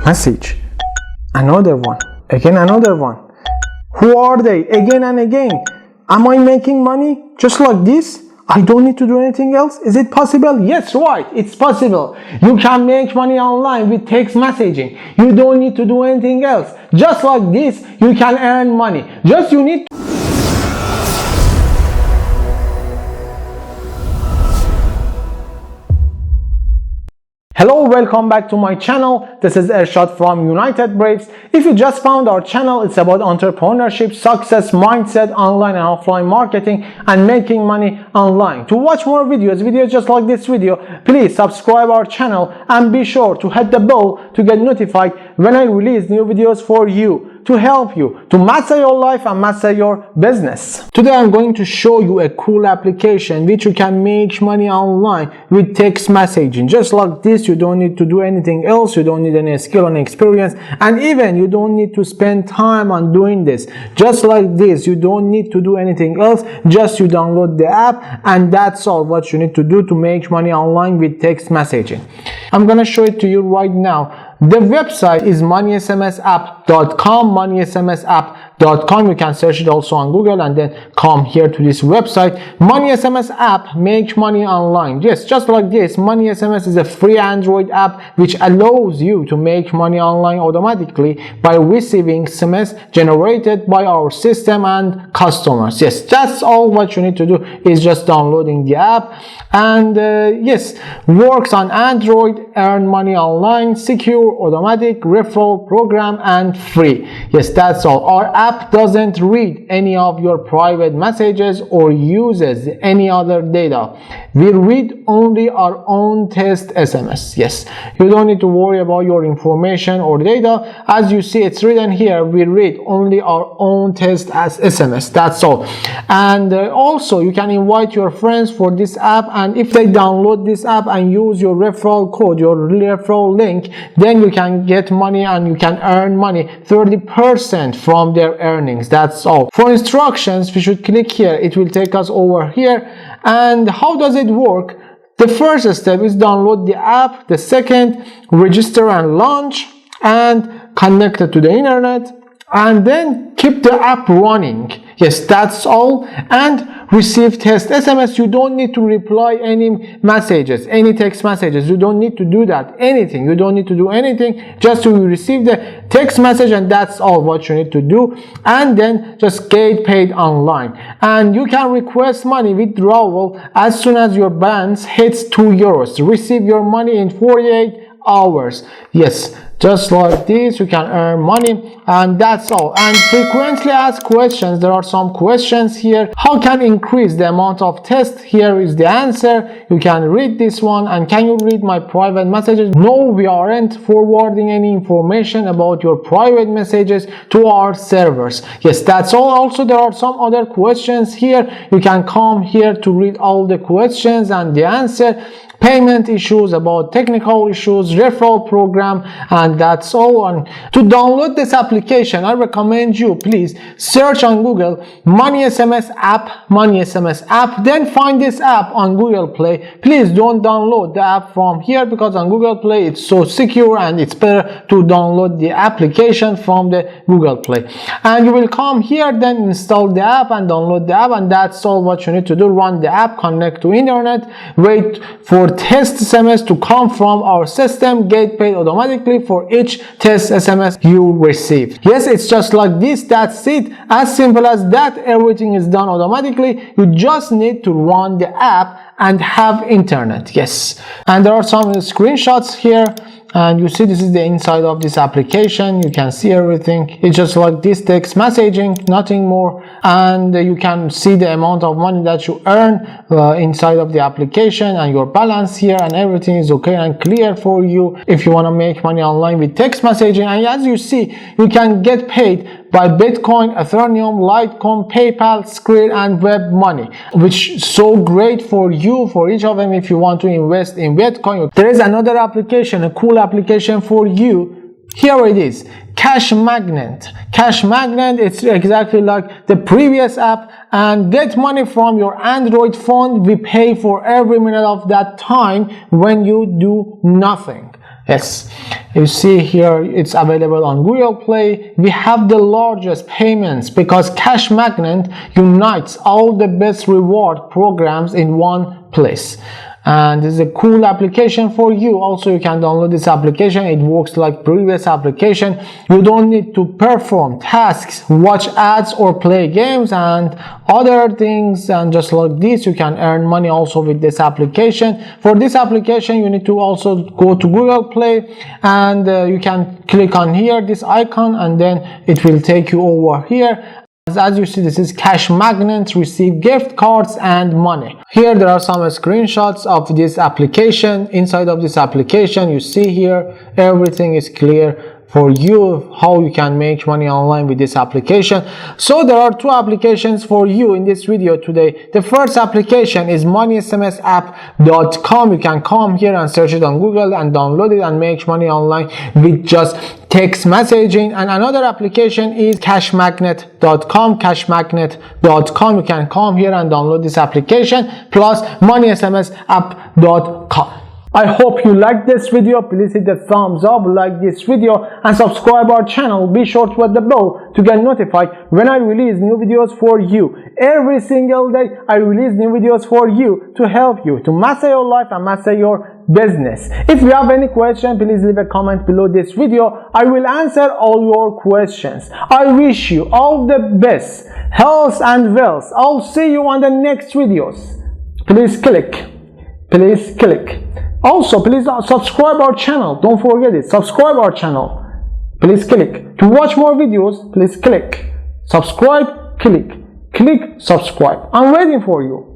message, another one, again another one. Who are they? Again and again. Am I making money just like this? I don't need to do anything else. Is it possible? Yes, right, it's possible. You can make money online with text messaging. You don't need to do anything else. Just like this, you can earn money. Just you need to Hello, welcome back to my channel. This is Ershad from United Braves. If you just found our channel, it's about entrepreneurship, success, mindset, online and offline marketing, and making money online. To watch more videos just like this video, please subscribe our channel and be sure to hit the bell to get notified when I release new videos for you, to help you to master your life and master your business. Today I'm going to show you a cool application which you can make money online with text messaging. Just like this, you don't need to do anything else, you don't need any skill and experience, and even you don't need to spend time on doing this. Just like this, you don't need to do anything else, just you download the app, and that's all what you need to do to make money online with text messaging. I'm gonna show it to you right now. The website is moneysmsapp.com, moneysmsapp.com. You can search it also on Google and then come here to this website. Money SMS app, make money online. Yes, just like this, Money SMS is a free Android app which allows you to make money online automatically by receiving SMS generated by our system and customers. Yes, that's all what you need to do is just downloading the app, and yes, works on Android, earn money online, secure, automatic, referral program, and free. Yes, that's all. Our app doesn't read any of your private messages or uses any other data. We read only our own test SMS. Yes, you don't need to worry about your information or data. As you see, it's written here, we read only our own test as SMS. That's all. And also you can invite your friends for this app, and if they download this app and use your referral code, your referral link, then you can get money and you can earn money, 30% from their earnings. That's all. For instructions, we should click here. It will take us over here. And how does it work? The first step is download the app. The second, register and launch and connect it to the internet, and then keep the app running. Yes, that's all. And receive test SMS. You don't need to reply any messages, any text messages. You don't need to do that, anything. You don't need to do anything. Just to receive the text message, and that's all what you need to do. And then just get paid online. And you can request money withdrawal as soon as your balance hits €2. Receive your money in 48 hours. Yes, just like this, you can earn money, and that's all. And frequently asked questions, there are some questions here. How can increase the amount of tests? Here is the answer. You can read this one. And can you read my private messages? No, we aren't forwarding any information about your private messages to our servers. Yes, that's all. Also, there are some other questions here. You can come here to read all the questions and the answer. Payment issues, about technical issues, referral program, and that's all. And to download this application, I recommend you please search on Google Money SMS app, Money SMS app, then find this app on Google Play. Please don't download the app from here, because on Google Play it's so secure, and it's better to download the application from the Google Play. And you will come here, then install the app and download the app, and that's all what you need to do. Run the app, connect to internet, wait for test SMS to come from our system, get paid automatically for each test SMS you receive. Yes, it's just like this. That's it. As simple as that. Everything is done automatically. You just need to run the app and have internet. Yes, and there are some screenshots here, and you see this is the inside of this application. You can see everything. It's just like this, text messaging, nothing more. And you can see the amount of money that you earn inside of the application, and your balance here, and everything is okay and clear for you if you want to make money online with text messaging. And as you see, you can get paid by Bitcoin, Ethereum, Litecoin, PayPal, Skrill, and Web Money, which is so great for you, for each of them, if you want to invest in Bitcoin. There is another application, a cool application for you. Here it is, Cash Magnet. Cash Magnet, it's exactly like the previous app, and get money from your Android phone. We pay for every minute of that time when you do nothing. Yes, you see here it's available on Google Play. We have the largest payments because Cash Magnet unites all the best reward programs in one place. And this is a cool application for you. Also, you can download this application. It works like previous application. You don't need to perform tasks, watch ads, or play games and other things. And just like this, you can earn money also with this application. For this application, you need to also go to Google Play, and you can click on here, this icon, and then it will take you over here. As you see, this is Cash Magnet, receive gift cards and money. Here there are some screenshots of this application. Inside of this application, you see here everything is clear for you, how you can make money online with this application. So there are two applications for you in this video today. The first application is SMSapp.com. You can come here and search it on Google and download it and make money online with just text messaging. And another application is cashmagnet.com. Cashmagnet.com. You can come here and download this application plus SMSapp.com. I hope you liked this video. Please hit the thumbs up, like this video, and subscribe our channel. Be sure to hit the bell to get notified when I release new videos for you. Every single day I release new videos for you to help you to master your life and master your business. If you have any question, please leave a comment below this video. I will answer all your questions. I wish you all the best, health and wealth. I'll see you on the next videos. Please click. Please click. Also, please subscribe our channel. Don't forget it. Subscribe our channel. Please click. To watch more videos, please click. Subscribe, click. Click, subscribe. I'm waiting for you.